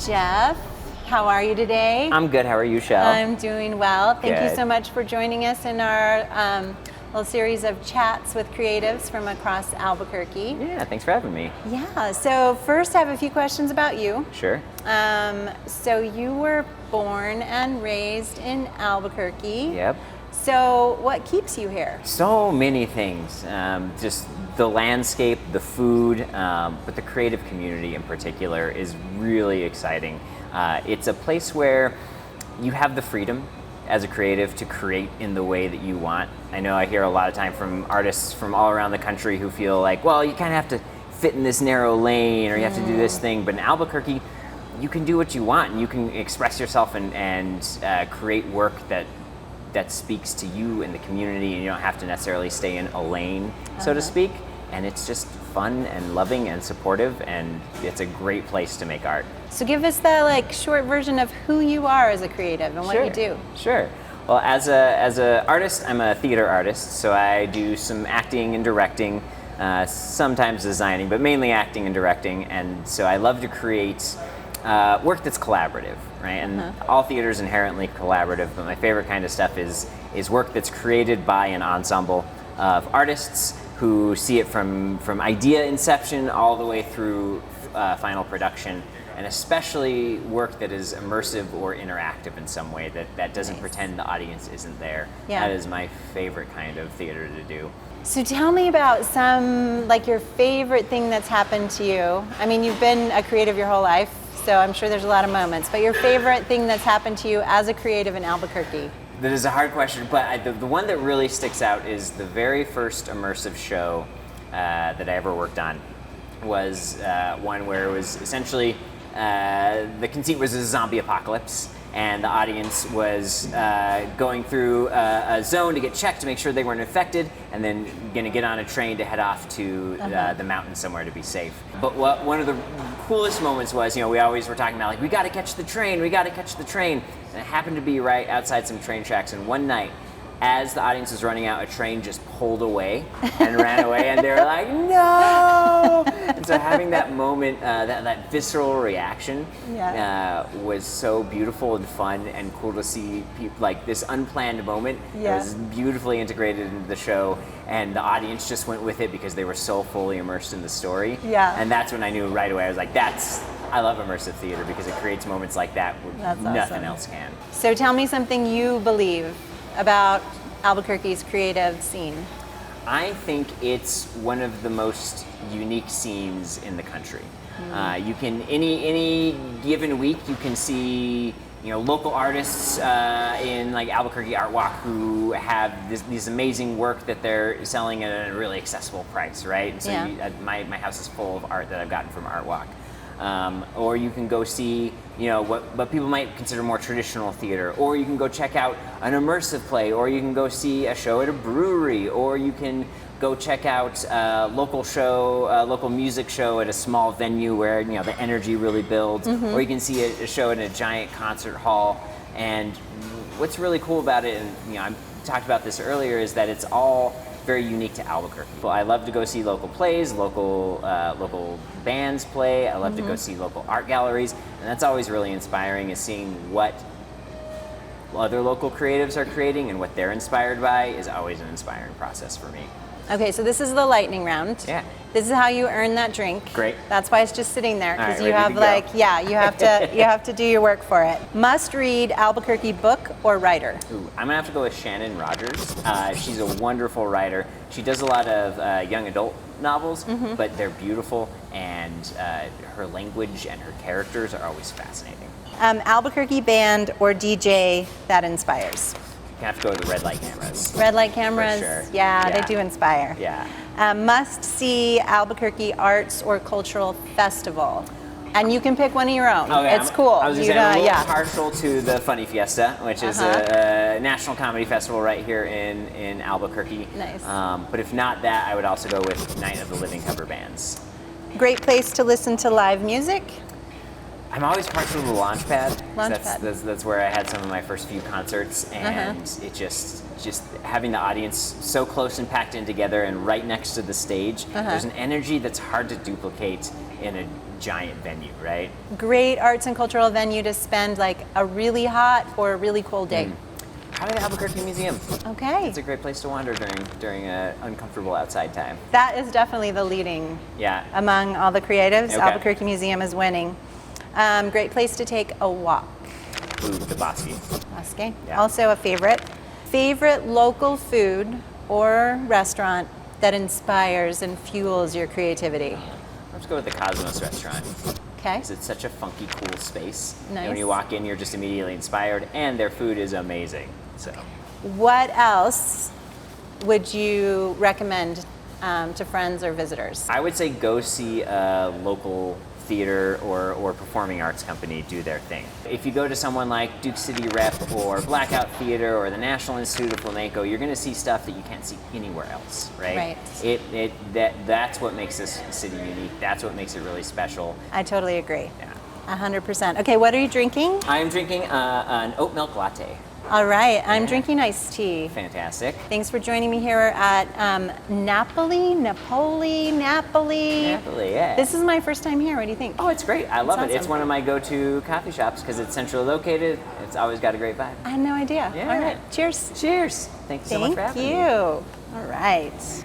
Jeff. How are you today? I'm good. How are you, Shell? I'm doing well. Thank you Good. so much for joining us in our little series of chats with creatives from across Albuquerque. Yeah, thanks for having me. Yeah, so first I have a few questions about you. Sure. So you were born and raised in Albuquerque. Yep. So what keeps you here? So many things. Just the landscape, the food, but the creative community in particular is really exciting. It's a place where you have the freedom as a creative to create in the way that you want. I know I hear a lot of time from artists from all around the country who feel like, well, you kind of have to fit in this narrow lane or you have to do this thing. But in Albuquerque, you can do what you want and you can express yourself and create work that speaks to you and the community, and you don't have to necessarily stay in a lane, so to speak. And it's just fun and loving and supportive, and it's a great place to make art. So give us the short version of who you are as a creative and what you do. Sure. Well, as a artist, I'm a theater artist, so I do some acting and directing, sometimes designing, but mainly acting and directing. And so I love to create work that's collaborative, right? And all theater is inherently collaborative, but my favorite kind of stuff is work that's created by an ensemble of artists who see it from idea inception all the way through final production, and especially work that is immersive or interactive in some way that doesn't pretend the audience isn't there. Yeah. That is my favorite kind of theater to do. So tell me about some, your favorite thing that's happened to you. I mean, you've been a creative your whole life, so I'm sure there's a lot of moments, but your favorite thing that's happened to you as a creative in Albuquerque. That is a hard question, but the one that really sticks out is the very first immersive show that I ever worked on was one where it was essentially, the conceit was a zombie apocalypse, and the audience was going through a zone to get checked to make sure they weren't infected, and then gonna get on a train to head off to the mountains somewhere to be safe. But one of the coolest moments was, we always were talking about we gotta catch the train, and it happened to be right outside some train tracks, and one night, as the audience was running out, a train just pulled away and ran away, and they were like, no! And so having that moment, that visceral reaction was so beautiful and fun and cool to see this unplanned moment. It was beautifully integrated into the show, and the audience just went with it because they were so fully immersed in the story. Yeah. And that's when I knew right away, I was like, I love immersive theater because it creates moments like that where nothing else can. So tell me something you believe about Albuquerque's creative scene. I think it's one of the most unique scenes in the country. You can any given week you can see local artists in Albuquerque Art Walk who have these amazing work that they're selling at a really accessible price, right? And so my house is full of art that I've gotten from Art Walk. Or you can go see, what people might consider more traditional theater, or you can go check out an immersive play, or you can go see a show at a brewery, or you can go check out a local music show at a small venue where the energy really builds, or you can see a show in a giant concert hall. And what's really cool about it, and I talked about this earlier, is that it's all very unique to Albuquerque. Well, I love to go see local plays, local bands play. I love to go see local art galleries, and that's always really inspiring, is seeing what other local creatives are creating and what they're inspired by is always an inspiring process for me. Okay, so this is the lightning round. Yeah. This is how you earn that drink. Great. That's why it's just sitting there, because All you right, have ready to go. you have to do your work for it. Must read Albuquerque book or writer? Ooh, I'm gonna have to go with Shannon Rogers. She's a wonderful writer. She does a lot of young adult novels, but they're beautiful, and her language and her characters are always fascinating. Albuquerque band or DJ that inspires? You have to go with the red light cameras. Red light cameras, For sure. yeah, they do inspire. Yeah. Must see Albuquerque arts or cultural festival? And you can pick one of your own. Okay, It's cool. I was just saying, I'm a little partial to the Funny Fiesta, which is a national comedy festival right here in Albuquerque. Nice. But if not that, I would also go with Night of the Living cover bands. Great place to listen to live music? I'm always partial to the Launchpad. Launchpad. That's where I had some of my first few concerts, and it just having the audience so close and packed in together and right next to the stage. There's an energy that's hard to duplicate in a giant venue, right? Great arts and cultural venue to spend like a really hot or a really cold day. Probably the Albuquerque Museum. Okay. It's a great place to wander during an uncomfortable outside time. That is definitely the leading Yeah. among all the creatives. Okay. Albuquerque Museum is winning. Great place to take a walk. Ooh, the Bosque. Okay. Yeah. Also a favorite. Favorite local food or restaurant that inspires and fuels your creativity. Let's go with the Cosmos restaurant. Okay. Because it's such a funky, cool space. And Nice. when you walk in, you're just immediately inspired, and their food is amazing. So, What else would you recommend to friends or visitors? I would say go see a local theater or performing arts company do their thing. If you go to someone like Duke City Rep or Blackout Theater or the National Institute of Flamenco, you're going to see stuff that you can't see anywhere else, right? Right. That's what makes this city unique. That's what makes it really special. I totally agree. Yeah. 100%. Okay, what are you drinking? I'm drinking an oat milk latte. All right, I'm Yeah. drinking iced tea. Fantastic. Thanks for joining me here at Napoli. Napoli, yeah. This is my first time here. What do you think? Oh, it's great. I love it. It's awesome. one of my go-to coffee shops because it's centrally located. It's always got a great vibe. I had no idea. Yeah. All right, cheers. Cheers. Thank you so much for having me. Thank you. All right.